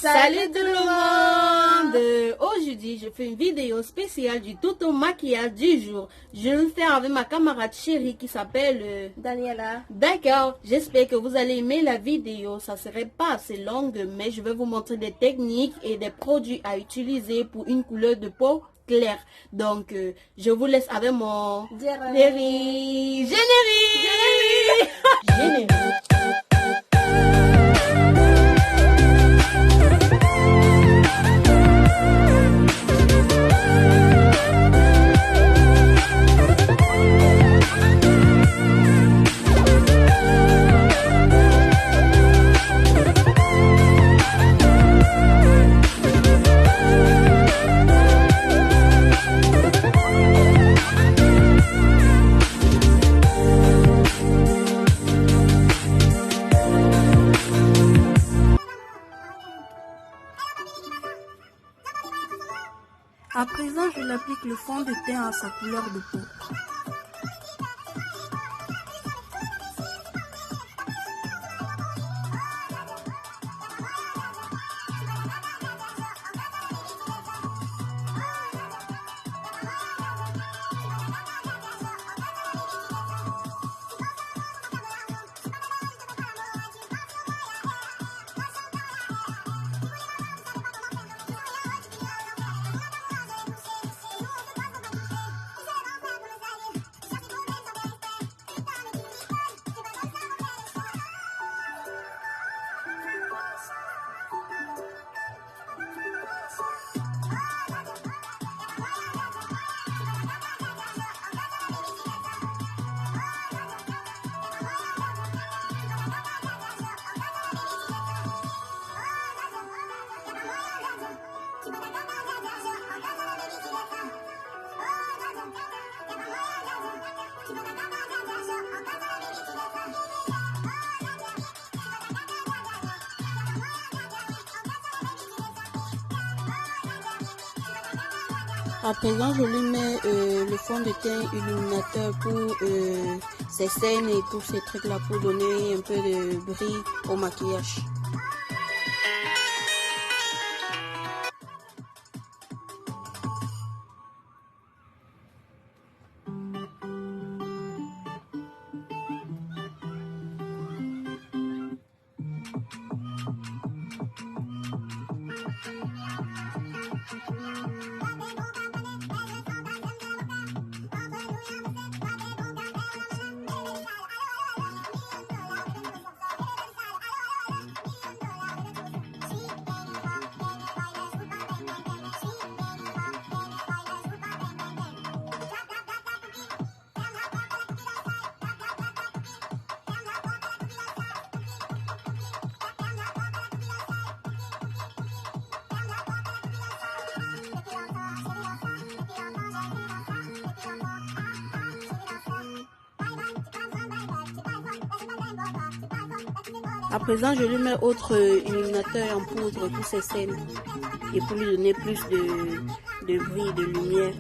Salut tout le monde! Aujourd'hui, je fais une vidéo spéciale du tuto maquillage du jour. Je vais le faire avec ma camarade chérie qui s'appelle Daniela. D'accord, j'espère que vous allez aimer la vidéo. Ça serait pas assez longue, mais je vais vous montrer des techniques et des produits à utiliser pour une couleur de peau claire. Donc, je vous laisse avec mon générique. Générique. À présent, je l'applique le fond de teint à sa couleur de peau. À présent, je lui mets le fond de teint illuminateur pour ses scènes et tous ces trucs-là pour donner un peu de bris au maquillage. À présent, je lui mets autre illuminateur en poudre pour ses scènes et pour lui donner plus de bris et de lumière.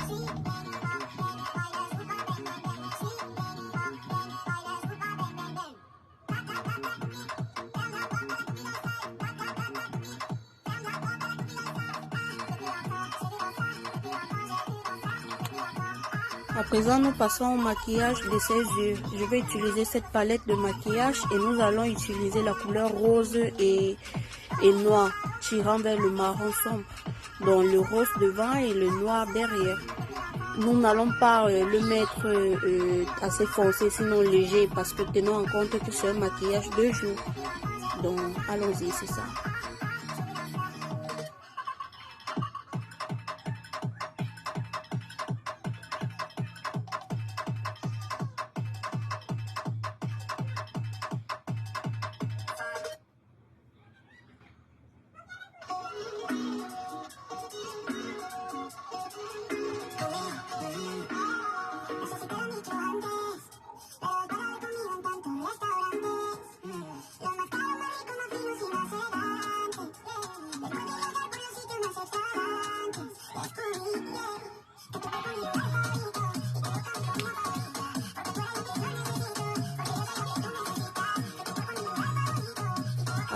À présent, nous passons au maquillage de ses yeux. Je vais utiliser cette palette de maquillage et nous allons utiliser la couleur rose et noir, tirant vers le marron sombre, donc le rose devant et le noir derrière. Nous n'allons pas le mettre assez foncé, sinon léger, parce que tenons en compte que c'est un maquillage de jour. Donc, allons-y, c'est ça.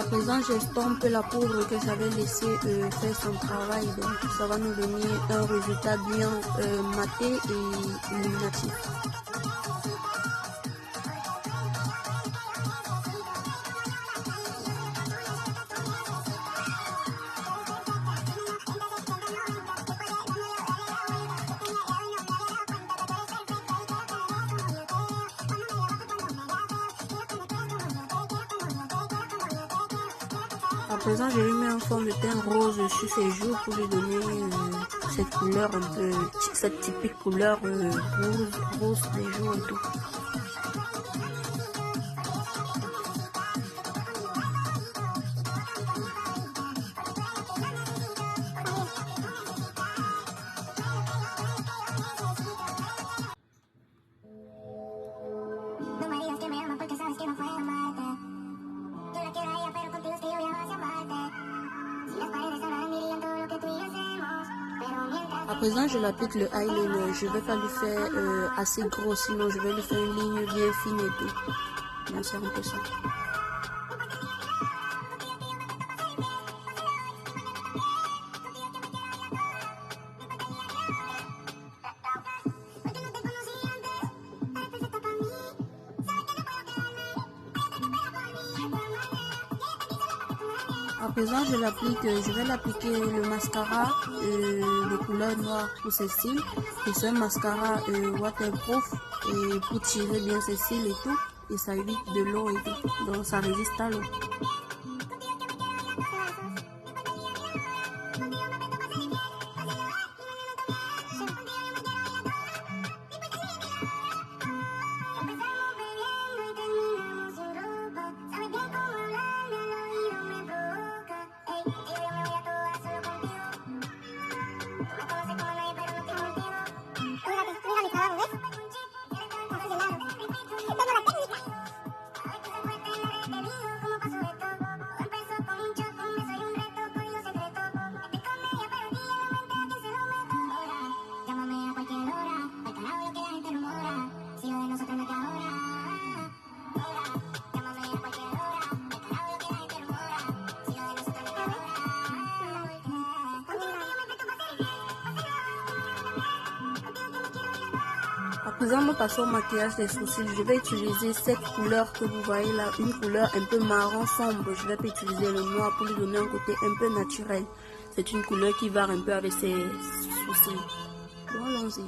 présent, j'estompe la poudre que j'avais laissé faire son travail. Donc, ça va nous donner un résultat bien maté et illuminatif. À présent, je lui mets un fond de teint rose sur ses joues pour lui donner cette couleur un peu, cette typique couleur rose des joues et tout. À présent, je l'applique le eyeliner. Je ne vais pas lui faire assez gros, sinon je vais lui faire une ligne bien fine et tout. Donc, c'est un peu ça. À présent, je vais l'appliquer le mascara de couleur noire pour ses cils. Et c'est un mascara waterproof et pour tirer bien ses cils et tout. Et ça évite de l'eau et tout. Donc ça résiste à l'eau. À présent, nous passons au maquillage des sourcils. Je vais utiliser cette couleur que vous voyez là, une couleur un peu marron sombre. Je vais pas utiliser le noir pour lui donner un côté un peu naturel. C'est une couleur qui va un peu avec ses sourcils. Bon, allons-y.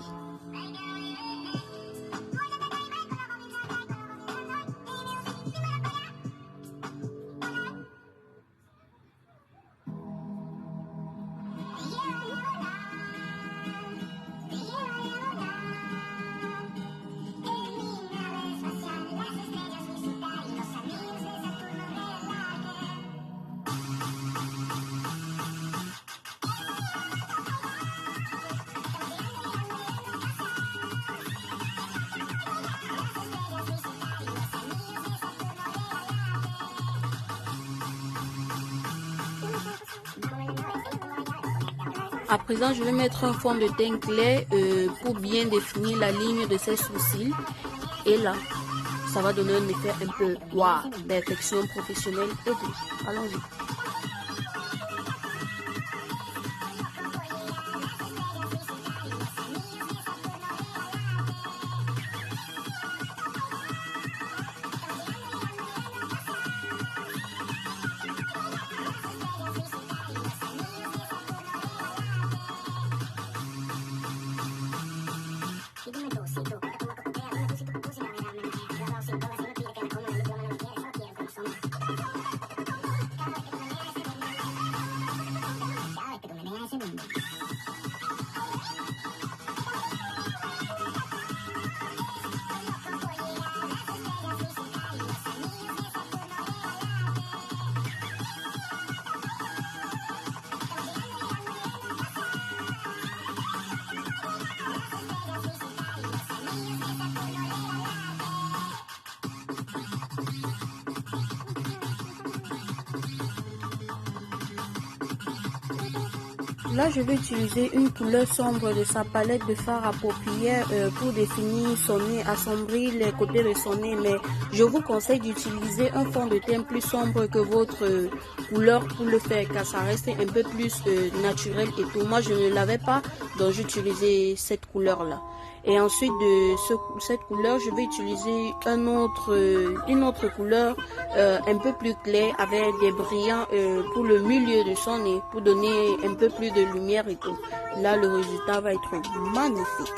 À présent, je vais mettre un fond de teint clair pour bien définir la ligne de ses sourcils. Et là, ça va donner un effet un peu waouh, perfection professionnelle et tout. Allons-y. Là, je vais utiliser une couleur sombre de sa palette de fard à paupières pour définir son nez, assombrir les côtés de son nez. Mais je vous conseille d'utiliser un fond de teint plus sombre que votre couleur pour le faire, car ça reste un peu plus naturel et tout. Moi, je ne l'avais pas, donc j'ai utilisé cette couleur-là. Et ensuite de cette couleur, je vais utiliser une autre couleur un peu plus claire avec des brillants pour le milieu de son nez, pour donner un peu plus de lumière et tout. Là, le résultat va être magnifique.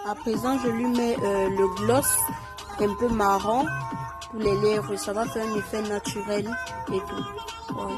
À présent, je lui mets le gloss un peu marron pour les lèvres. Ça va faire un effet naturel et tout. Wow.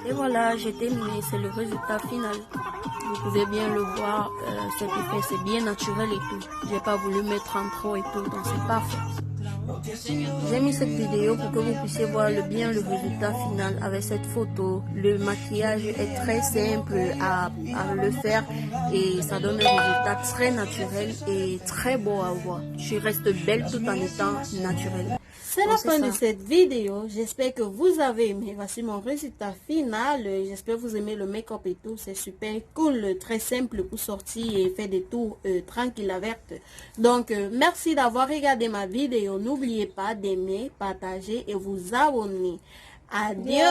Et voilà, j'ai terminé, c'est le résultat final. Vous pouvez bien le voir, cet effet c'est bien naturel et tout. J'ai pas voulu mettre en trop et tout, donc c'est parfait. J'ai mis cette vidéo pour que vous puissiez voir le résultat final avec cette photo. Le maquillage est très simple à le faire et ça donne un résultat très naturel et très beau à voir. Je reste belle tout en étant naturelle. C'est la fin de cette vidéo. J'espère que vous avez aimé. Voici mon résultat final. J'espère que vous aimez le make-up et tout. C'est super cool, très simple pour sortir et faire des tours tranquilles à verte. Donc, merci d'avoir regardé ma vidéo. N'oubliez pas d'aimer, partager et vous abonner. Adios.